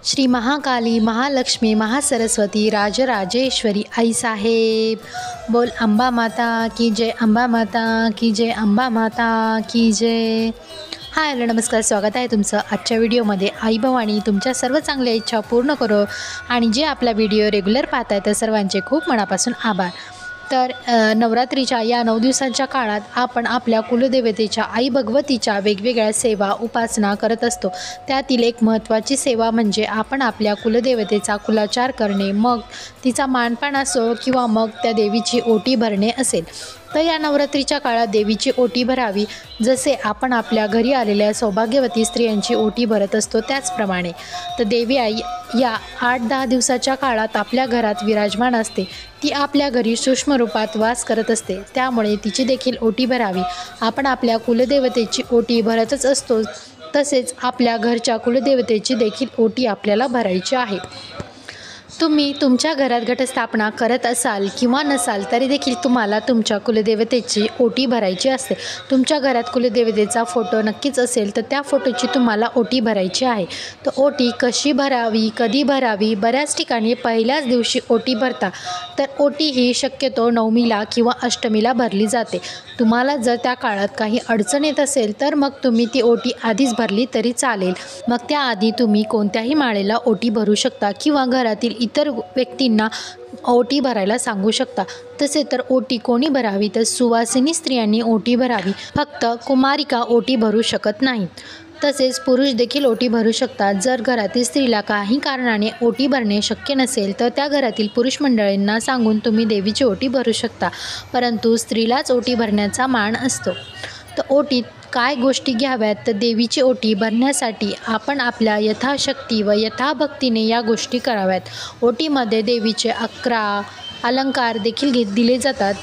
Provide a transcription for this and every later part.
श्री महाकाली, महालक्ष्मी, महासरस्वती, राजराजेश्वरी आई साहेब, बोल अंबा माता की जय, अंबा माता की जय, अंबा माता की जय. हाय हॅलो नमस्कार, स्वागत आहे तुमचं आजच्या व्हिडिओमध्ये. आई भवानी तुमच्या सर्व चांगल्या इच्छा पूर्ण करो. आणि जे आपला व्हिडिओ रेग्युलर पाहताय तर सर्वांचे खूप मनापासून आभार. तर नवरात्रीच्या या 9 दिवसांच्या काळात आपण आपल्या कुलदेवतेच्या आई भगवतीच्या वेगवेगळ्या सेवा उपासना करत असतो. त्यातील एक महत्त्वाची सेवा म्हणजे आपण आपल्या कुलदेवतेचा कुलाचार करणे, मग तिचा मानपान असो किंवा मग त्या देवीची ओटी भरणे असेल. तर या नवरात्रीच्या काळात देवीची ओटी भरावी, जसे आपण आपल्या घरी आलेल्या सौभाग्यवती स्त्रियांची ओटी भरत असतो त्याचप्रमाणे. तर देवी आई या 8-10 दिवसाच्या काळात आपल्या घरात विराजमान असते. ती आपल्या घरी सूक्ष्म रूपात वास करत असते, त्यामुळे तिची देखील ओटी भरावी. आपण आपल्या कुलदेवतेची ओटी भरतच असतो, तसेच आपल्या घरच्या कुलदेवतेची देखील ओटी आपल्याला भरायची आहे. तुम्ही तुमच्या घरात घटस्थापना करत असाल किंवा नसाल तरी देखील तुम्हाला तुमच्या कुलदेवतेची ओटी भरायची असते. तुमच्या घरात कुलदेवतेचा फोटो नक्कीच असेल तर त्या फोटोची तुम्हाला ओटी भरायची आहे. तर ओटी कशी भरावी, कधी भरावी, बऱ्याच ठिकाणी पहिल्याच दिवशी ओटी भरता. तर ओटी ही शक्यतो नवमीला किंवा अष्टमीला भरली जाते. तुम्हाला जर त्या काळात काही अडचण येत असेल तर मग तुम्ही ती ओटी आधीच भरली तरी चालेल. मग त्याआधी तुम्ही कोणत्याही माळेला ओटी भरू शकता किंवा घरातील इतर व्यक्तींना ओटी भरायला सांगू शकता. तसे तर ओटी कोणी भरावी तर सुवासिनी स्त्रियांनी ओटी भरावी. फक्त कुमारिका ओटी भरू शकत नाहीत. तसेच पुरुष देखील ओटी भरू शकतात. जर घरातील स्त्रीला काही कारणाने ओटी भरणे शक्य नसेल तर त्या घरातील पुरुष मंडळींना सांगून तुम्ही देवीची ओटी भरू शकता, परंतु स्त्रीलाच ओटी भरण्याचा मान असतो. तर ओटीत काय गोष्टी घ्याव्यात तर देवीची ओटी भरण्यासाठी आपण आपल्या यथाशक्ती व यथाभक्तीने या गोष्टी कराव्यात. ओटीमध्ये देवीचे 11 अलंकार देखील दिले जातात.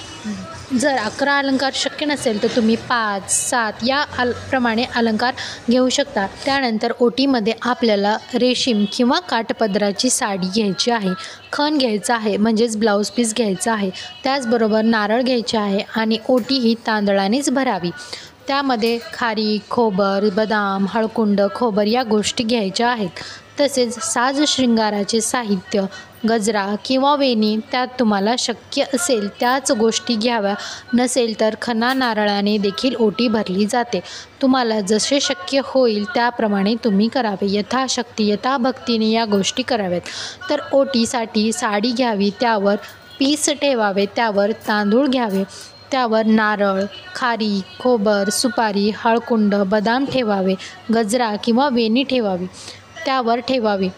जर 11 अलंकार शक्य नसेल तर तुम्ही 5-7 या प्रमाणे अलंकार घेऊ शकता. त्यानंतर ओटीमध्ये आपल्याला रेशीम किंवा काठपदराची साडी घ्यायची आहे, खण घ्यायचा आहे म्हणजेच ब्लाऊज पीस घ्यायचा आहे, त्याचबरोबर नारळ घ्यायचे आहे आणि ओटी ही तांदळानेच भरावी. त्यामध्ये खारीक, खोबर, बदाम, हळकुंड, खोबर या गोष्टी घ्यायच्या आहेत. तसेच साज शृंगाराचे साहित्य, गजरा किंवा वेणी त्यात तुम्हाला शक्य असेल त्याच गोष्टी घ्याव्या. नसेल तर खणा नारळाने देखील ओटी भरली जाते. तुम्हाला जसे शक्य होईल त्याप्रमाणे तुम्ही करावे. यथाशक्ती यथाभक्तीने या गोष्टी कराव्यात. तर ओटीसाठी साडी घ्यावी, त्यावर पीस ठेवावे, त्यावर तांदूळ घ्यावे, त्यावर नारळ, खारीक, खोबर, सुपारी, हळकुंड, बदाम ठेवावे, गजरा किंवा वेणी ठेवावी, त्यावर ठेवावी.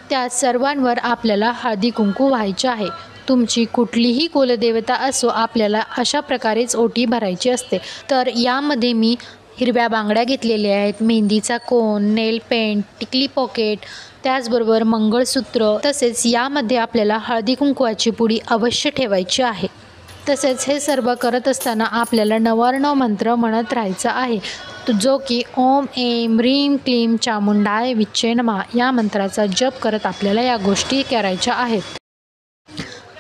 त्या सर्वांवर आपल्याला हळदी कुंकू व्हायचे आहे. तुमची कुठलीही कुलदेवता असो, आपल्याला अशा प्रकारेच ओटी भरायची असते. तर यामध्ये मी हिरव्या बांगड्या घेतलेल्या आहेत, मेहंदीचा कोन, नेल पेंट, टिकली पॉकेट, त्याचबरोबर मंगळसूत्र. तसेच यामध्ये आपल्याला हळदी कुंकवाची पुडी अवश्य ठेवायची आहे. तसेच हे सर्व करत असताना आपल्याला नवार्णव मंत्र म्हणत राहायचा आहे, जो की ओम ऐं ह्रीं क्लीं चामुंडाय विच्चे नमः या मंत्राचा जप करत आपल्याला या गोष्टी करायच्या आहेत.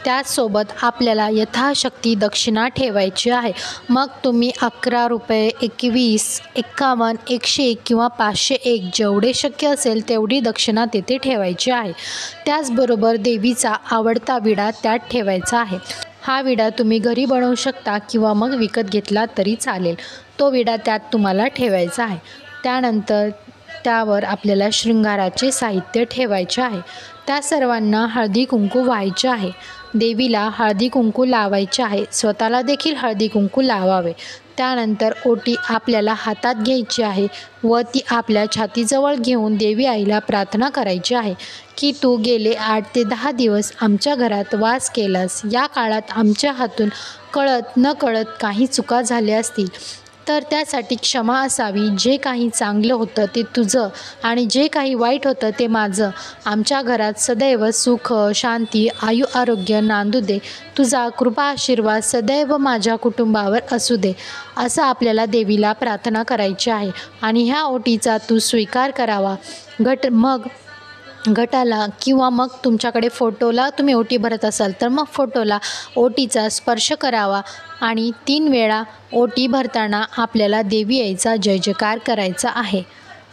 त्याचसोबत आपल्याला यथाशक्ती दक्षिणा ठेवायची आहे. मग तुम्ही 11 रुपये, 21, 51, 101 किंवा 501 जेवढे शक्य असेल तेवढी दक्षिणा तेथे ठेवायची आहे. त्याचबरोबर देवीचा आवडता विडा त्यात ठेवायचा आहे. हा विडा तुम्ही घरी बनवू शकता किंवा मग विकत घेतला तरी चालेल. तो विडा त्यात तुम्हाला ठेवायचा आहे. त्यानंतर त्यावर आपल्याला शृंगाराचे साहित्य ठेवायचे आहे. त्या सर्वांना हळदी कुंकू व्हायचे आहे. देवीला हळदी कुंकू लावायचे आहे. स्वतःला देखील हळदी कुंकू लावावे. त्यानंतर ओटी आपल्याला हातात घ्यायची आहे व ती आपल्या छातीजवळ घेऊन देवी आईला प्रार्थना करायची आहे की तू गेले 8 ते 10 दिवस आमच्या घरात वास केलास. या काळात आमच्या हातून कळत नकळत काही चुका झाल्या असतील तर त्यासाठी क्षमा असावी. जे काही चांगलं होतं ते तुझं आणि जे काही वाईट होतं ते माझं. आमच्या घरात सदैव सुख, शांती, आयु आरोग्य नांदू दे. तुझा कृपा आशीर्वाद सदैव माझ्या कुटुंबावर असू दे, असं आपल्याला देवीला प्रार्थना करायची आहे. आणि ह्या ओटीचा तू स्वीकार करावा. घटाला किंवा मग तुमच्याकडे फोटोला तुम्ही ओटी भरत असाल तर मग फोटोला ओटीचा स्पर्श करावा आणि 3 वेळा ओटी भरताना आपल्याला देवी आईचा जय जयकार करायचा आहे.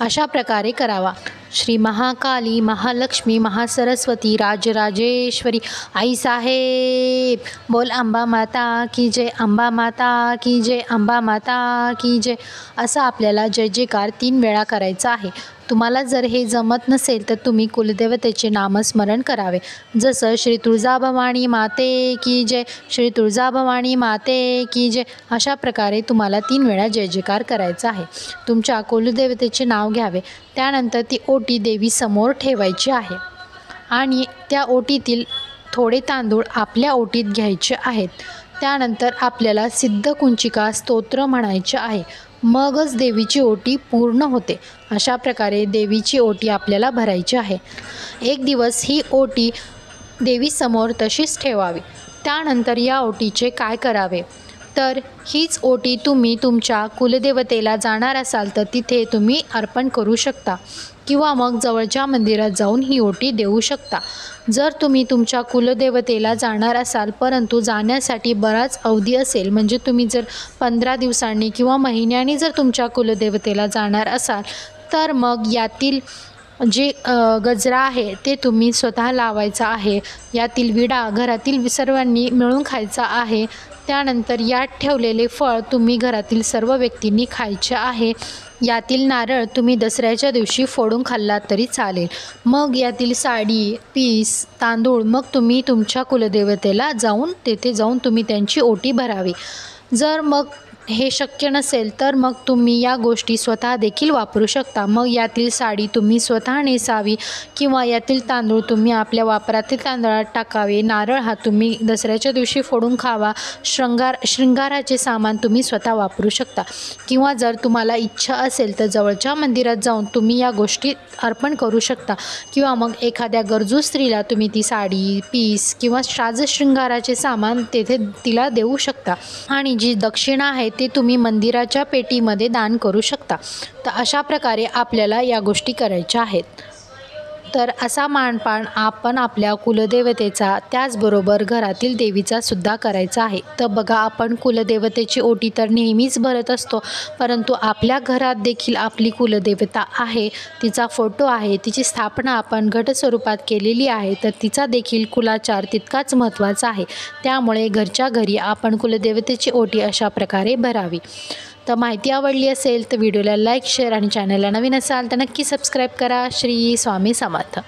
अशा प्रकारे करावा. श्री महाकाली महालक्ष्मी महासरस्वती राजराजेश्वरी आई साहेब बोल अंबा माता की जय, अंबा माता की जय, अंबा माता की जय असा आपल्याला जय जयकार 3 वेळा करायचा आहे। तुम्हाला जर हे जमत नसेल तर तुम्ही कुलदेवतेचे नामस्मरण करावे, जसं श्री तुळजाभवानी माते की जय, श्री तुळजाभवानी माते की जय अशा प्रकारे तुम्हाला 3 वेळा जय जयकार करायचा आहे। तुमच्या कुलदेवतेचे नाव घ्यावे, त्यानंतर ती ओटी देवीसमोर ठेवायची आहे आणि त्या ओटीतील थोडे तांदूळ आपल्या ओटीत घ्यायचे आहेत। त्यानंतर आपल्याला सिद्धकुंचिका स्तोत्र म्हणायचे आहे, मगच देवीची ओटी पूर्ण होते। अशा प्रकारे देवीची ओटी आपल्याला भरायची आहे। एक दिवस ही ओटी देवीसमोर तशीच ठेवावी। त्यानंतर या ओटीचे काय करावे, तर हीच ओटी तुम्ही तुमच्या कुलदेवतेला जाणार असाल तर तिथे तुम्ही अर्पण करू शकता किंवा मग जवळच्या मंदिरात जाऊन ही ओटी देऊ शकता। जर तुम्ही तुमच्या कुलदेवतेला जाणार असाल परंतु जाण्यासाठी बराच अवधी असेल, म्हणजे तुम्ही जर 15 दिवसांनी किंवा महिन्यानी जर तुमच्या कुलदेवतेला जाणार असाल तर मग यातील जे गजरा आहे ते तुम्ही स्वतः लावायचा आहे। यातील विडा घरातील सर्वांनी मिळून खायचा आहे। त्यानंतर यात ठेवलेले फळ तुम्ही घरातील सर्व व्यक्तींनी खायचे आहे। यातील नारळ तुम्ही दसऱ्याच्या दिवशी फोडून खाल्लात तरी चालेल। मग यातील साडी, पीस, तांदूळ मग तुम्ही तुमच्या कुलदेवतेला जाऊन तेथे जाऊन तुम्ही त्यांची ओटी भरावी। जर मग हे शक्य नसेल तर मग तुम्ही या गोष्टी स्वतः देखील वापरू शकता। मग यातील साडी तुम्ही स्वतः नेसावी किंवा यातील तांदूळ तुम्ही आपल्या वापरातील तांदळात टाकावे। नारळ हा तुम्ही दसऱ्याच्या दिवशी फोडून खावा। शृंगाराचे सामान तुम्ही स्वतः वापरू शकता किंवा जर तुम्हाला इच्छा असेल तर जवळच्या मंदिरात जाऊन तुम्ही या गोष्टी अर्पण करू शकता किंवा मग एखाद्या गरजू स्त्रीला तुम्ही ती साडी, पीस किंवा शृंगाराचे सामान तेथे तिला देऊ शकता आणि जी दक्षिणा आहे ते तुम्ही मंदिराच्या पेटीमध्ये दान करू शकता। तर अशा प्रकारे आपल्याला या गोष्टी करायच्या आहेत। तर असा मानपान आपण आपल्या कुलदेवतेचा त्याचबरोबर घरातील देवीचा सुद्धा करायचा आहे। तर बघा, आपण कुलदेवतेची ओटी तर नेहमीच भरत असतो, परंतु आपल्या घरात देखील आपली कुलदेवता आहे, तिचा फोटो आहे, तिची स्थापना आपण घट स्वरूपात केलेली आहे, तर तिचा देखील कुलाचार तितकाच महत्त्वाचा आहे। त्यामुळे घरच्या घरी आपण कुलदेवतेची ओटी अशा प्रकारे भरावी। तर माहिती आवडली असेल तर व्हिडिओला लाईक, शेअर आणि चॅनलला नवीन असाल तर नक्की सबस्क्राईब करा। श्री स्वामी समर्थ।